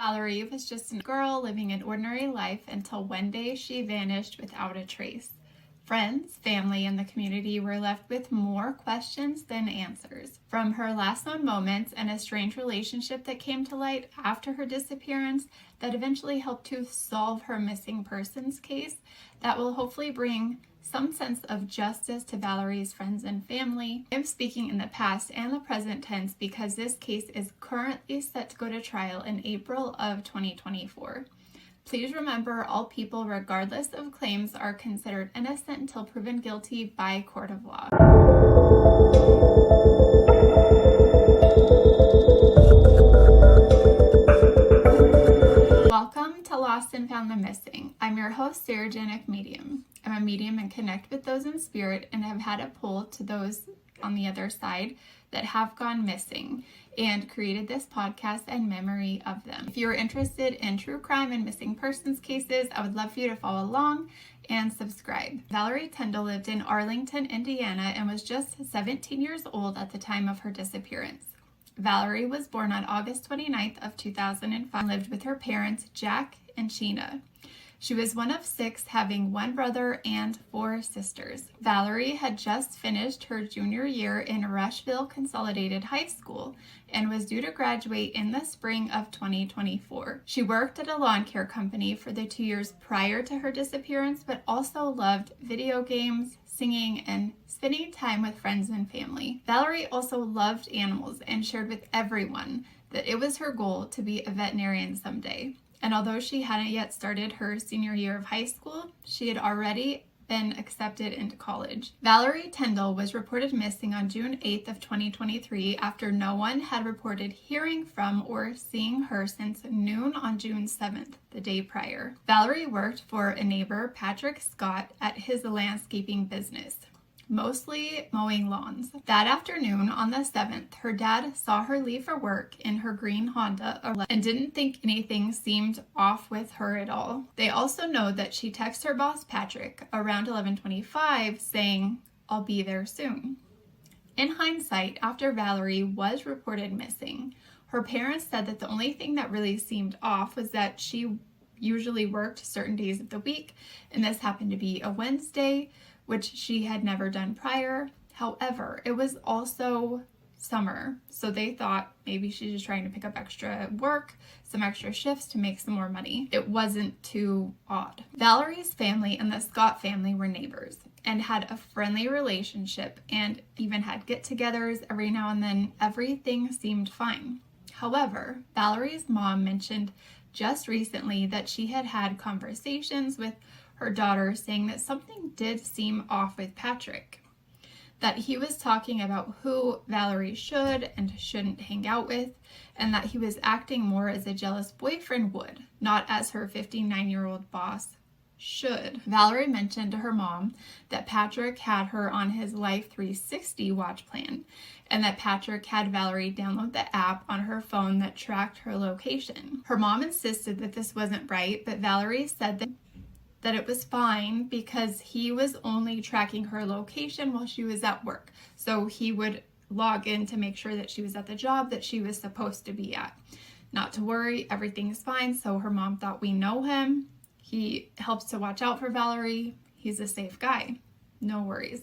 Valerie was just a girl living an ordinary life until one day she vanished without a trace. Friends, family, and the community were left with more questions than answers. From her last known moments and a strange relationship that came to light after her disappearance that eventually helped to solve her missing persons case, that will hopefully bring some sense of justice to Valerie's friends and family. I am speaking in the past and the present tense because this case is currently set to go to trial in April of 2024. Please remember, all people, regardless of claims, are considered innocent until proven guilty by court of law. Welcome to Lost and Found the Missing. I'm your host, Sarah Janik Medium. I'm a medium and connect with those in spirit and have had a pull to those on the other side that have gone missing and created this podcast in memory of them. If you're interested in true crime and missing persons cases, I would love for you to follow along and subscribe. Valerie Tindall lived in Arlington, Indiana, and was just 17 years old at the time of her disappearance. Valerie was born on August 29th of 2005 and lived with her parents, Jack and Sheena. She was one of 6, having 1 brother and 4 sisters. Valerie had just finished her junior year in Rushville Consolidated High School and was due to graduate in the spring of 2024. She worked at a lawn care company for the 2 years prior to her disappearance, but also loved video games, singing, and spending time with friends and family. Valerie also loved animals and shared with everyone that it was her goal to be a veterinarian someday. And although she hadn't yet started her senior year of high school, she had already been accepted into college. Valerie Tindall was reported missing on June 8th of 2023 after no one had reported hearing from or seeing her since noon on June 7th, the day prior. Valerie worked for a neighbor, Patrick Scott, at his landscaping business, mostly mowing lawns. That afternoon on the 7th, her dad saw her leave for work in her green Honda and didn't think anything seemed off with her at all. They also know that she texted her boss Patrick around 11:25 saying, "I'll be there soon." In hindsight, after Valerie was reported missing, her parents said that the only thing that really seemed off was that she usually worked certain days of the week, and this happened to be a Wednesday, which she had never done prior. However, it was also summer, so they thought maybe she's just trying to pick up extra work, some extra shifts to make some more money. It wasn't too odd. Valerie's family and the Scott family were neighbors and had a friendly relationship and even had get-togethers every now and then. Everything seemed fine. However, Valerie's mom mentioned just recently that she had had conversations with her daughter saying that something did seem off with Patrick, that he was talking about who Valerie should and shouldn't hang out with, and that he was acting more as a jealous boyfriend would, not as her 59-year-old boss should. Valerie mentioned to her mom that Patrick had her on his Life 360 watch plan, and that Patrick had Valerie download the app on her phone that tracked her location. Her mom insisted that this wasn't right, but Valerie said that it was fine because he was only tracking her location while she was at work. So he would log in to make sure that she was at the job that she was supposed to be at. Not to worry, everything's fine. So her mom thought, we know him. He helps to watch out for Valerie. He's a safe guy. No worries.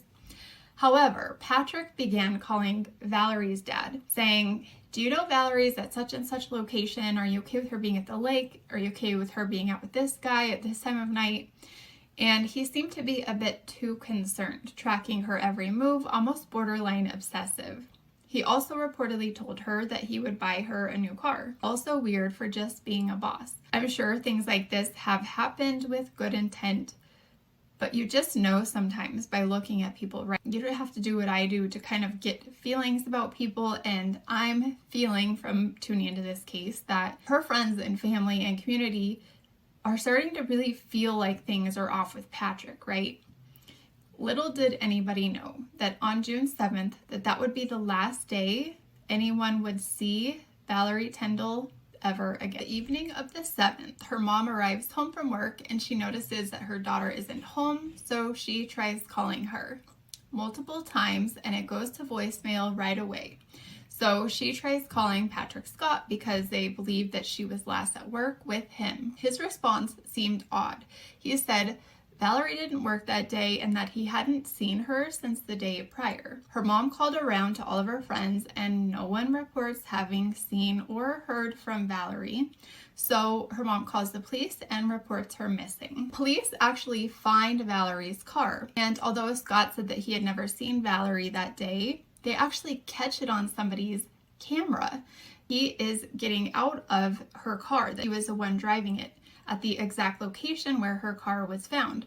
However, Patrick began calling Valerie's dad, saying, "Do you know Valerie's at such and such location? Are you okay with her being at the lake? Are you okay with her being out with this guy at this time of night?" And he seemed to be a bit too concerned, tracking her every move, almost borderline obsessive. He also reportedly told her that he would buy her a new car. Also weird for just being a boss. I'm sure things like this have happened with good intent, but you just know sometimes by looking at people, right? You don't have to do what I do to kind of get feelings about people, and I'm feeling from tuning into this case that her friends and family and community are starting to really feel like things are off with Patrick, right? Little did anybody know that on June 7th, that would be the last day anyone would see Valerie Tindall ever again. The evening of the 7th, her mom arrives home from work and she notices that her daughter isn't home, so she tries calling her multiple times and it goes to voicemail right away. So she tries calling Patrick Scott because they believe that she was last at work with him. His response seemed odd. He said Valerie didn't work that day and that he hadn't seen her since the day prior. Her mom called around to all of her friends and no one reports having seen or heard from Valerie. So her mom calls the police and reports her missing. Police actually find Valerie's car, and although Scott said that he had never seen Valerie that day, they actually catch it on somebody's camera. He is getting out of her car. He was the one driving it at the exact location where her car was found.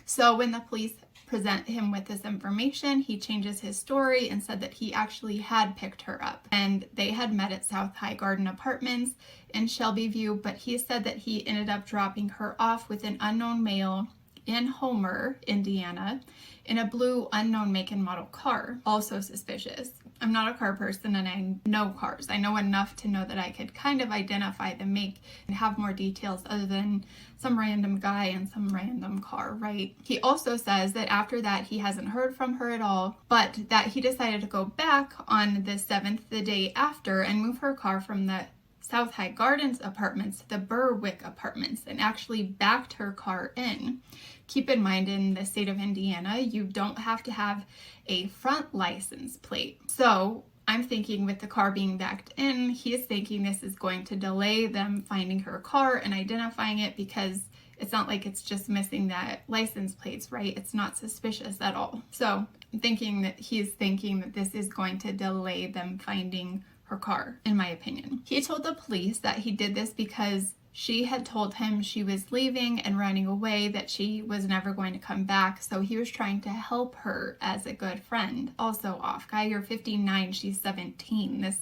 So when the police present him with this information, he changes his story and said that he actually had picked her up and they had met at South High Garden Apartments in Shelbyview, but he said that he ended up dropping her off with an unknown male in Homer, Indiana, in a blue unknown make and model car. Also suspicious. I'm not a car person and I know cars. I know enough to know that I could kind of identify the make and have more details other than some random guy and some random car, right? He also says that after that he hasn't heard from her at all, but that he decided to go back on the 7th, the day after, and move her car from the South High Gardens apartments to the Berwick apartments and actually backed her car in. Keep in mind, in the state of Indiana, you don't have to have a front license plate. So I'm thinking with the car being backed in, he is thinking this is going to delay them finding her car and identifying it, because it's not like it's just missing that license plates, right? It's not suspicious at all. So I'm thinking that he's thinking that this is going to delay them finding her car, in my opinion. He told the police that he did this because she had told him she was leaving and running away, that she was never going to come back, so he was trying to help her as a good friend. Also off, guy, you're 59, she's 17. This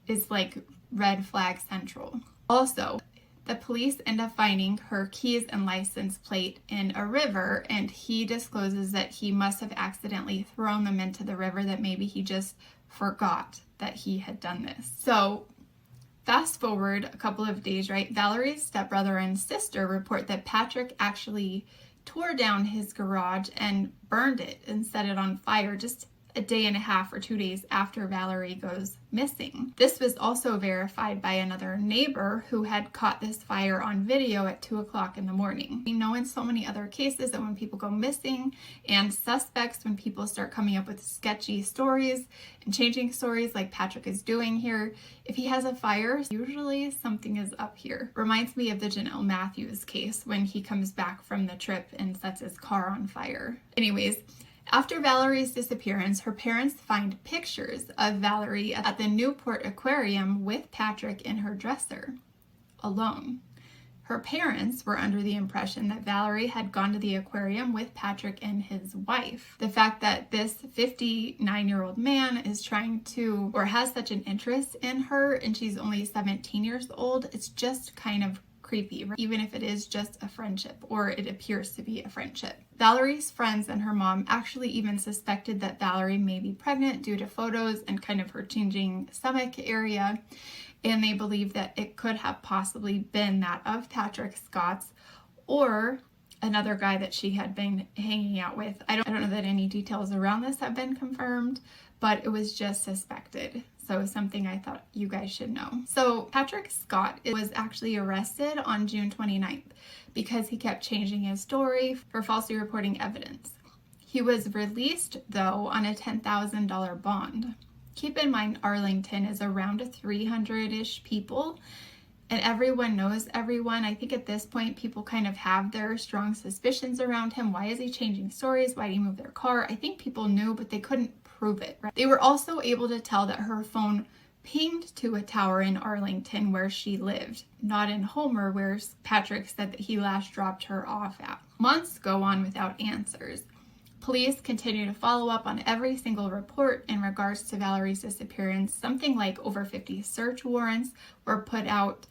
is like red flag central. Also, the police end up finding her keys and license plate in a river, and he discloses that he must have accidentally thrown them into the river, that maybe he just forgot that he had done this. So fast forward a couple of days, right? Valerie's stepbrother and sister report that Patrick actually tore down his garage and burned it and set it on fire just a day and a half or 2 days after Valerie goes missing. This was also verified by another neighbor who had caught this fire on video at 2 o'clock in the morning. We know in so many other cases that when people go missing and suspects, when people start coming up with sketchy stories and changing stories like Patrick is doing here, if he has a fire, usually something is up here. Reminds me of the Janelle Matthews case when he comes back from the trip and sets his car on fire. Anyways, after Valerie's disappearance, her parents find pictures of Valerie at the Newport Aquarium with Patrick in her dresser, alone. Her parents were under the impression that Valerie had gone to the aquarium with Patrick and his wife. The fact that this 59-year-old man is trying to, or has such an interest in her, and she's only 17 years old, it's just kind of creepy, right? Even if it is just a friendship, or it appears to be a friendship. Valerie's friends and her mom actually even suspected that Valerie may be pregnant due to photos and kind of her changing stomach area, and they believe that it could have possibly been that of Patrick Scott's or another guy that she had been hanging out with. I don't know that any details around this have been confirmed, but it was just suspected. So something I thought you guys should know. So Patrick Scott was actually arrested on June 29th because he kept changing his story for falsely reporting evidence. He was released, though, on a $10,000 bond. Keep in mind, Arlington is around 300-ish people, and everyone knows everyone. I think at this point, people kind of have their strong suspicions around him. Why is he changing stories? Why did he move their car? I think people knew, but they couldn't prove it. Right? They were also able to tell that her phone pinged to a tower in Arlington where she lived, not in Homer where Patrick said that he last dropped her off at. Months go on without answers. Police continue to follow up on every single report in regards to Valerie's disappearance. Something like over 50 search warrants were put out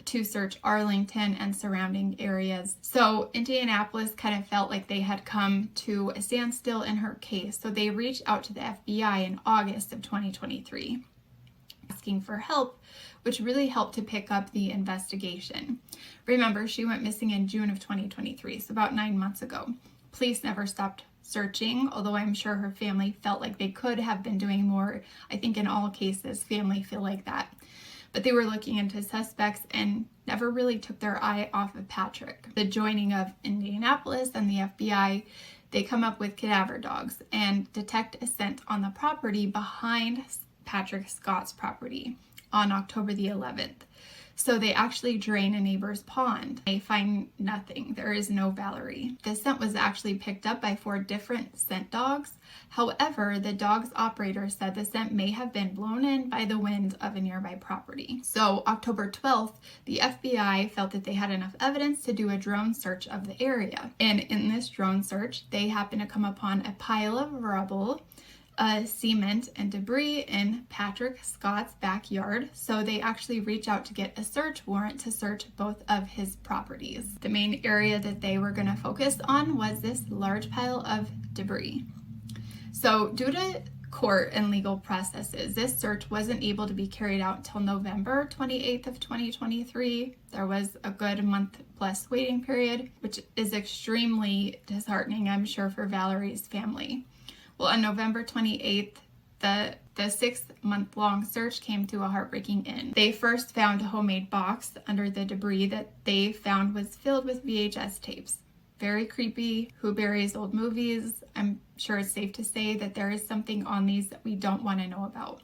to search Arlington and surrounding areas. So Indianapolis kind of felt like they had come to a standstill in her case. So they reached out to the FBI in August of 2023, asking for help, which really helped to pick up the investigation. Remember, she went missing in June of 2023, so about 9 months ago. Police never stopped searching, although I'm sure her family felt like they could have been doing more. I think in all cases, family feel like that. But they were looking into suspects and never really took their eye off of Patrick. The joining of Indianapolis and the FBI, they come up with cadaver dogs and detect a scent on the property behind Patrick Scott's property on October the 11th. So they actually drain a neighbor's pond. They find nothing. There is no Valerie. The scent was actually picked up by 4 different scent dogs. However, the dog's operator said the scent may have been blown in by the wind of a nearby property. So October 12th, the FBI felt that they had enough evidence to do a drone search of the area. And in this drone search, they happened to come upon a pile of rubble, cement and debris in Patrick Scott's backyard, so they actually reach out to get a search warrant to search both of his properties. The main area that they were going to focus on was this large pile of debris. So due to court and legal processes, this search wasn't able to be carried out until November 28th of 2023. There was a good month plus waiting period, which is extremely disheartening, I'm sure, for Valerie's family. Well, on November 28th, the 6-month-long search came to a heartbreaking end. They first found a homemade box under the debris that they found was filled with VHS tapes. Very creepy. Who buries old movies? I'm sure it's safe to say that there is something on these that we don't want to know about.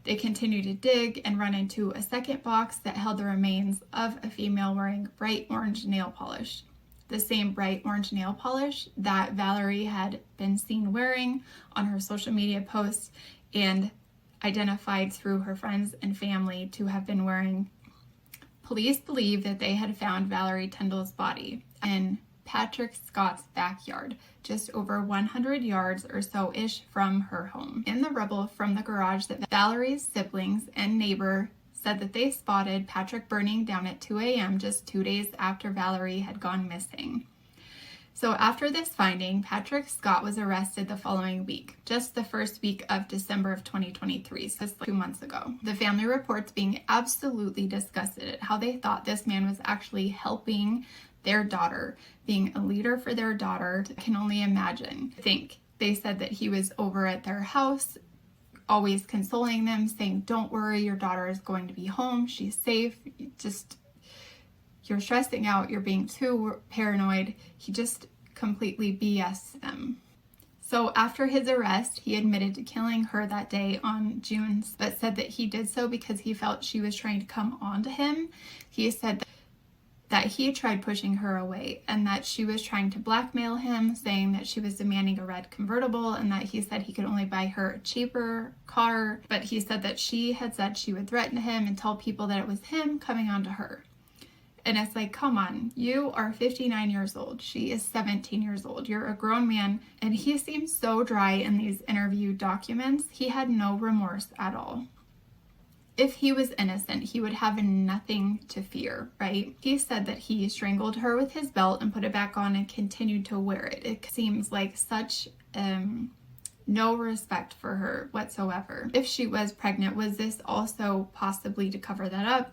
They continue to dig and run into a second box that held the remains of a female wearing bright orange nail polish. The same bright orange nail polish that Valerie had been seen wearing on her social media posts and identified through her friends and family to have been wearing. Police believe that they had found Valerie Tindall's body in Patrick Scott's backyard, just over 100 yards or so-ish from her home. In the rubble from the garage that Valerie's siblings and neighbor said that they spotted Patrick burning down at 2 a.m. just 2 days after Valerie had gone missing. So after this finding, Patrick Scott was arrested the following week, just the first week of December of 2023, so 2 months ago. The family reports being absolutely disgusted at how they thought this man was actually helping their daughter, being a leader for their daughter. I can only imagine. They said that he was over at their house, always consoling them, saying, "Don't worry, your daughter is going to be home. She's safe. You're stressing out. You're being too paranoid." He just completely BS them. So after his arrest, he admitted to killing her that day on June, but said that he did so because he felt she was trying to come on to him. He said that he tried pushing her away and that she was trying to blackmail him, saying that she was demanding a red convertible and that he said he could only buy her a cheaper car. But he said that she had said she would threaten him and tell people that it was him coming on to her. And it's like, come on, you are 59 years old. She is 17 years old. You're a grown man. And he seems so dry in these interview documents. He had no remorse at all. If he was innocent, he would have nothing to fear, right? He said that he strangled her with his belt and put it back on and continued to wear it. It seems like such no respect for her whatsoever. If she was pregnant, was this also possibly to cover that up?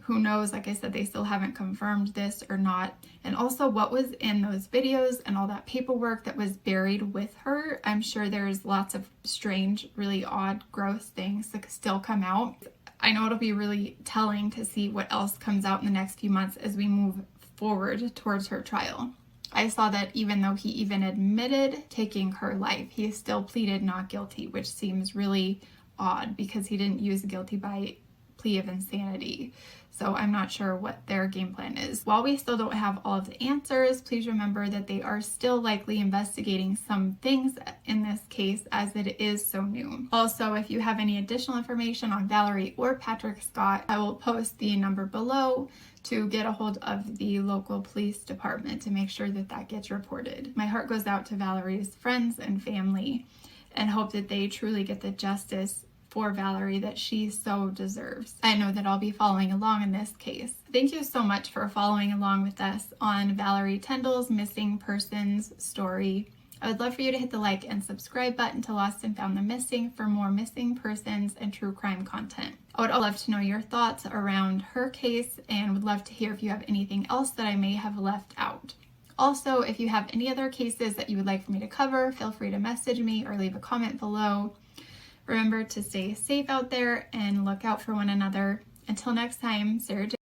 Who knows? Like I said, they still haven't confirmed this or not. And also what was in those videos and all that paperwork that was buried with her. I'm sure there's lots of strange, really odd, gross things that could still come out. I know it'll be really telling to see what else comes out in the next few months as we move forward towards her trial. I saw that even though he even admitted taking her life, he still pleaded not guilty, which seems really odd because he didn't use a guilty by plea of insanity. So I'm not sure what their game plan is. While we still don't have all of the answers, please remember that they are still likely investigating some things in this case as it is so new. Also, if you have any additional information on Valerie or Patrick Scott, I will post the number below to get a hold of the local police department to make sure that that gets reported. My heart goes out to Valerie's friends and family and hope that they truly get the justice for Valerie that she so deserves. I know that I'll be following along in this case. Thank you so much for following along with us on Valerie Tindall's missing persons story. I would love for you to hit the like and subscribe button to Lost and Found the Missing for more missing persons and true crime content. I would love to know your thoughts around her case and would love to hear if you have anything else that I may have left out. Also, if you have any other cases that you would like for me to cover, feel free to message me or leave a comment below. Remember to stay safe out there and look out for one another. Until next time, Sarah J.